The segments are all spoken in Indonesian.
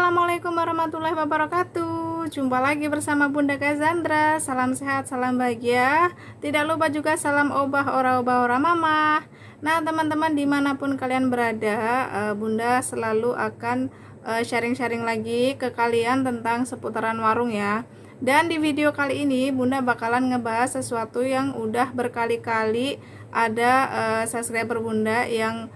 Assalamualaikum warahmatullahi wabarakatuh. Jumpa lagi bersama Bunda Kazandra. Salam sehat, salam bahagia. Tidak lupa juga salam obah ora mama. Nah teman-teman, dimanapun kalian berada, Bunda selalu akan sharing-sharing lagi ke kalian tentang seputaran warung ya. Dan di video kali ini Bunda bakalan ngebahas sesuatu yang udah berkali-kali ada subscriber Bunda yang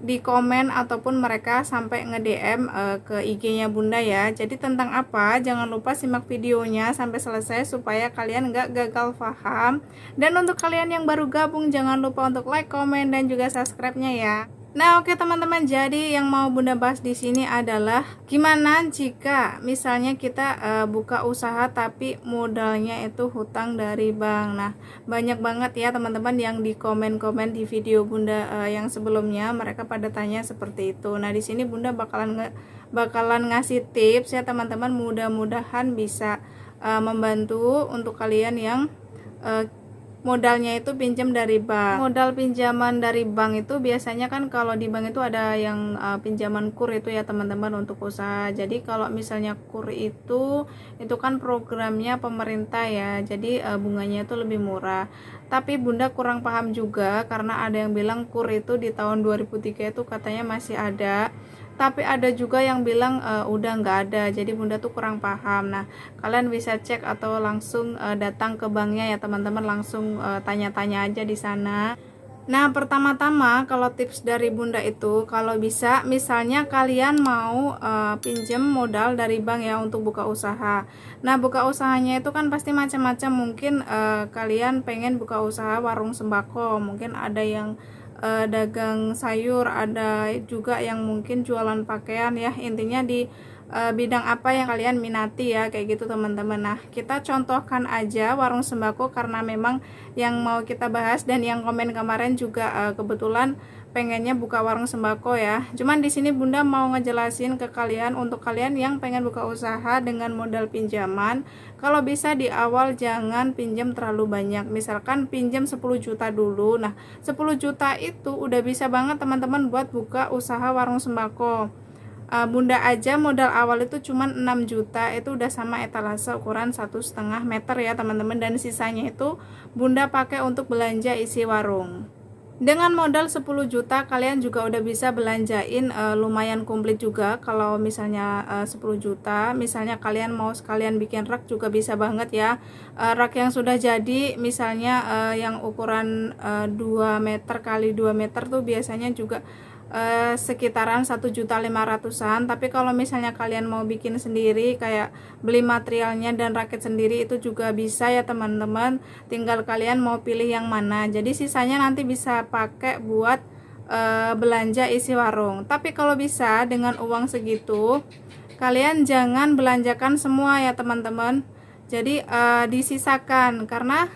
di komen ataupun mereka sampai nge-DM ke IG-nya Bunda ya. Jadi tentang apa? Jangan lupa simak videonya sampai selesai supaya kalian nggak gagal paham. Dan untuk kalian yang baru gabung, jangan lupa untuk like, komen, dan juga subscribe-nya ya. Nah, oke teman-teman, jadi yang mau Bunda bahas di sini adalah gimana jika misalnya kita buka usaha tapi modalnya itu hutang dari bank. Nah, banyak banget ya teman-teman yang di komen-komen di video Bunda yang sebelumnya, mereka pada tanya seperti itu. Nah, di sini Bunda bakalan ngasih tips ya teman-teman, mudah-mudahan bisa membantu untuk kalian yang modalnya itu pinjam dari bank. Modal pinjaman dari bank itu biasanya kan kalau di bank itu ada yang pinjaman KUR itu ya teman-teman untuk usaha. Jadi kalau misalnya KUR itu kan programnya pemerintah ya. Jadi bunganya itu lebih murah. Tapi Bunda kurang paham juga karena ada yang bilang KUR itu di tahun 2003 itu katanya masih ada. Tapi ada juga yang bilang udah nggak ada, jadi Bunda tuh kurang paham. Nah, kalian bisa cek atau langsung datang ke banknya ya teman-teman, langsung tanya-tanya aja di sana. Nah, pertama-tama kalau tips dari Bunda itu, kalau bisa misalnya kalian mau pinjem modal dari bank ya untuk buka usaha. Nah, buka usahanya itu kan pasti macam-macam. Mungkin kalian pengen buka usaha warung sembako, mungkin ada yang dagang sayur, ada juga yang mungkin jualan pakaian ya. Intinya di bidang apa yang kalian minati ya, kayak gitu teman-teman. Nah, kita contohkan aja warung sembako karena memang yang mau kita bahas dan yang komen kemarin juga kebetulan pengennya buka warung sembako ya. Cuman di sini Bunda mau ngejelasin ke kalian, untuk kalian yang pengen buka usaha dengan modal pinjaman, kalau bisa di awal jangan pinjam terlalu banyak. Misalkan pinjam 10 juta dulu. Nah, 10 juta itu udah bisa banget teman-teman buat buka usaha warung sembako. Bunda aja modal awal itu cuman 6 juta, itu udah sama etalase ukuran 1,5 meter ya teman-teman, dan sisanya itu Bunda pakai untuk belanja isi warung. Dengan modal 10 juta kalian juga udah bisa belanjain lumayan komplit juga. Kalau misalnya 10 juta, misalnya kalian mau sekalian bikin rak juga bisa banget ya. Rak yang sudah jadi misalnya yang ukuran 2 meter kali 2 meter tuh biasanya juga sekitaran 1.500.000-an. Tapi kalau misalnya kalian mau bikin sendiri, kayak beli materialnya dan rakit sendiri, itu juga bisa ya teman-teman. Tinggal kalian mau pilih yang mana. Jadi sisanya nanti bisa pakai buat belanja isi warung. Tapi kalau bisa dengan uang segitu, kalian jangan belanjakan semua ya teman-teman. Jadi disisakan, karena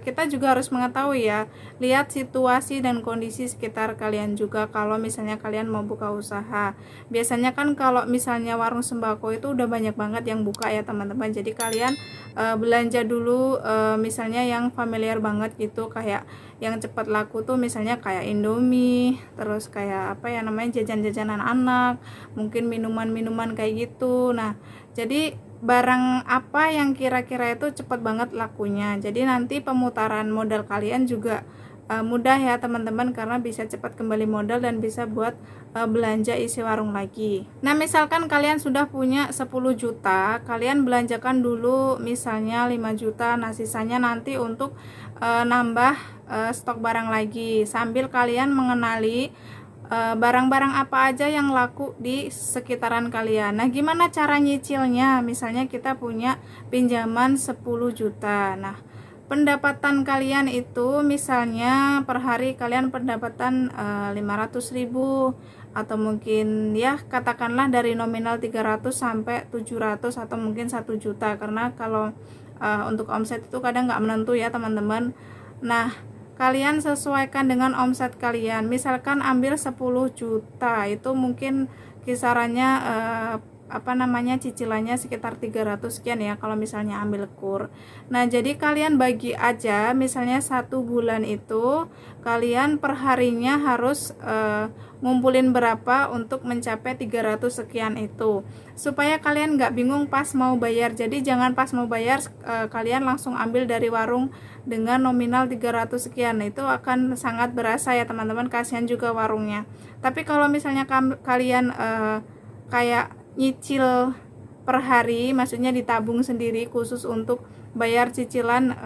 kita juga harus mengetahui ya, lihat situasi dan kondisi sekitar kalian juga. Kalau misalnya kalian mau buka usaha, biasanya kan kalau misalnya warung sembako itu udah banyak banget yang buka ya teman-teman. Jadi kalian belanja dulu misalnya yang familiar banget gitu, kayak yang cepat laku tuh misalnya kayak Indomie, terus kayak apa ya namanya, jajan-jajanan anak, mungkin minuman-minuman kayak gitu. Nah, jadi barang apa yang kira-kira itu cepat banget lakunya. Jadi nanti pemutaran modal kalian juga mudah ya teman-teman, karena bisa cepat kembali modal dan bisa buat belanja isi warung lagi. Nah, misalkan kalian sudah punya 10 juta, kalian belanjakan dulu misalnya 5 juta. Nah, sisanya nanti untuk nambah stok barang lagi, sambil kalian mengenali barang-barang apa aja yang laku di sekitaran kalian. Nah, gimana cara nyicilnya? Misalnya kita punya pinjaman 10 juta. Nah, pendapatan kalian itu misalnya per hari kalian pendapatan 500.000, atau mungkin ya katakanlah dari nominal 300 sampai 700 atau mungkin 1 juta, karena kalau untuk omset itu kadang nggak menentu ya teman-teman. Nah, kalian sesuaikan dengan omset kalian. Misalkan ambil 10 juta, itu mungkin kisarannya cicilannya sekitar 300 sekian ya kalau misalnya ambil kur. Nah, jadi kalian bagi aja, misalnya 1 bulan itu kalian per harinya harus ngumpulin berapa untuk mencapai 300 sekian itu, supaya kalian nggak bingung pas mau bayar. Jadi jangan pas mau bayar kalian langsung ambil dari warung dengan nominal 300 sekian. Nah, itu akan sangat berasa ya teman-teman, kasihan juga warungnya. Tapi kalau misalnya kalian kayak nyicil per hari, maksudnya ditabung sendiri khusus untuk bayar cicilan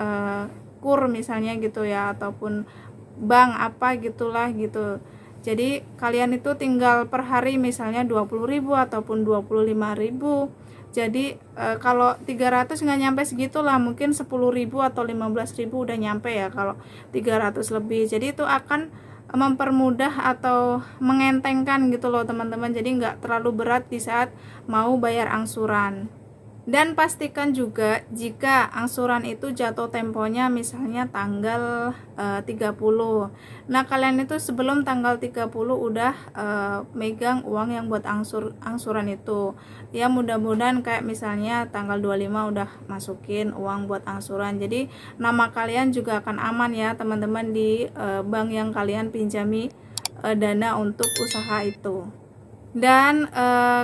kur misalnya gitu ya, ataupun bank apa gitulah gitu. Jadi kalian itu tinggal per hari misalnya 20.000 ataupun 25.000. Jadi kalau 300 nggak nyampe segitulah, mungkin 10.000 atau 15.000 udah nyampe ya kalau 300 lebih. Jadi itu akan mempermudah atau mengentengkan gitu loh teman-teman, jadi nggak terlalu berat di saat mau bayar angsuran. Dan pastikan juga jika angsuran itu jatuh temponya misalnya tanggal 30. Nah, kalian itu sebelum tanggal 30 udah megang uang yang buat angsuran itu. Ya, mudah-mudahan kayak misalnya tanggal 25 udah masukin uang buat angsuran. Jadi nama kalian juga akan aman ya teman-teman di bank yang kalian pinjami dana untuk usaha itu. Dan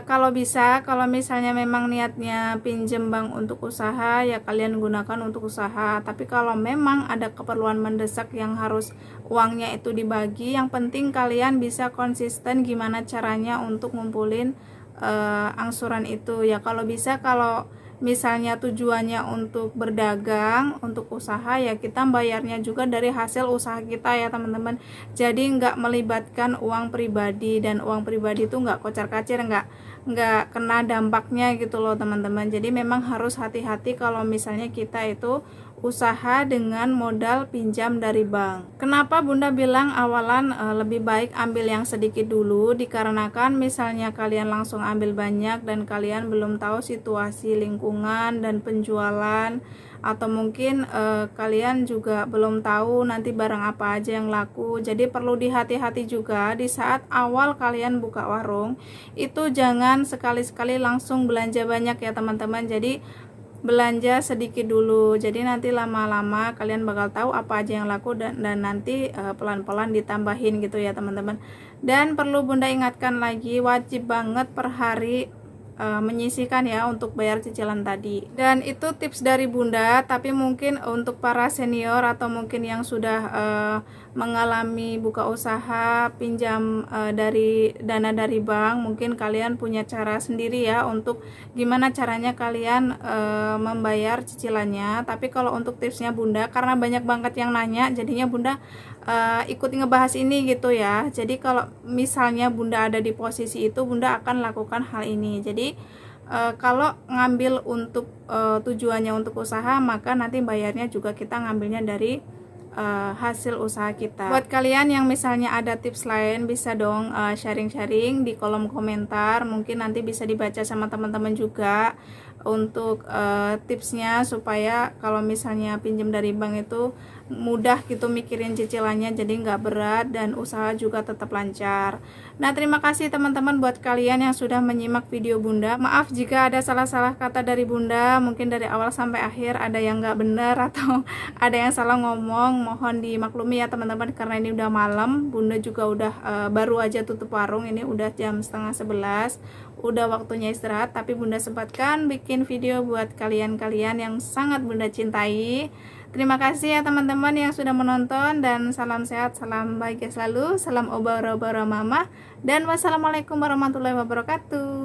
kalau bisa, kalau misalnya memang niatnya pinjem bank untuk usaha, ya kalian gunakan untuk usaha. Tapi kalau memang ada keperluan mendesak yang harus uangnya itu dibagi, yang penting kalian bisa konsisten gimana caranya untuk ngumpulin angsuran itu. Ya kalau bisa, kalau misalnya tujuannya untuk berdagang, untuk usaha, ya kita bayarnya juga dari hasil usaha kita ya teman-teman. Jadi nggak melibatkan uang pribadi, dan uang pribadi itu nggak kocar-kacir, nggak kena dampaknya gitu loh teman-teman. Jadi memang harus hati-hati kalau misalnya kita itu usaha dengan modal pinjam dari bank. Kenapa Bunda bilang awalan lebih baik ambil yang sedikit dulu? Dikarenakan misalnya kalian langsung ambil banyak dan kalian belum tahu situasi lingkungan dan penjualan, atau mungkin kalian juga belum tahu nanti barang apa aja yang laku. Jadi perlu dihati-hati juga di saat awal kalian buka warung itu, jangan sekali-sekali langsung belanja banyak ya teman-teman. Jadi belanja sedikit dulu, jadi nanti lama-lama kalian bakal tahu apa aja yang laku, dan nanti pelan-pelan ditambahin gitu ya teman-teman. Dan perlu Bunda ingatkan lagi, wajib banget per hari menyisihkan ya untuk bayar cicilan tadi. Dan itu tips dari Bunda, tapi mungkin untuk para senior atau mungkin yang sudah mengalami buka usaha pinjam dari dana dari bank, mungkin kalian punya cara sendiri ya untuk gimana caranya kalian membayar cicilannya. Tapi kalau untuk tipsnya Bunda, karena banyak banget yang nanya, jadinya Bunda ikut ngebahas ini gitu ya. Jadi kalau misalnya Bunda ada di posisi itu, Bunda akan lakukan hal ini. Jadi kalau ngambil untuk tujuannya untuk usaha, maka nanti bayarnya juga kita ngambilnya dari hasil usaha kita. Buat kalian yang misalnya ada tips lain, bisa dong sharing-sharing di kolom komentar, mungkin nanti bisa dibaca sama teman-teman juga untuk tipsnya, supaya kalau misalnya pinjam dari bank itu mudah gitu mikirin cicilannya, jadi nggak berat dan usaha juga tetap lancar. Nah, terima kasih teman-teman buat kalian yang sudah menyimak video Bunda. Maaf jika ada salah-salah kata dari Bunda, mungkin dari awal sampai akhir ada yang nggak benar atau ada yang salah ngomong, mohon dimaklumi ya teman-teman, karena ini udah malam. Bunda juga udah baru aja tutup warung, ini udah jam 10:30, udah waktunya istirahat, tapi Bunda sempatkan bikin video buat kalian-kalian yang sangat Bunda cintai. Terima kasih ya teman-teman yang sudah menonton, dan salam sehat, salam bahagia selalu, salam oba-oba mama, dan wassalamualaikum warahmatullahi wabarakatuh.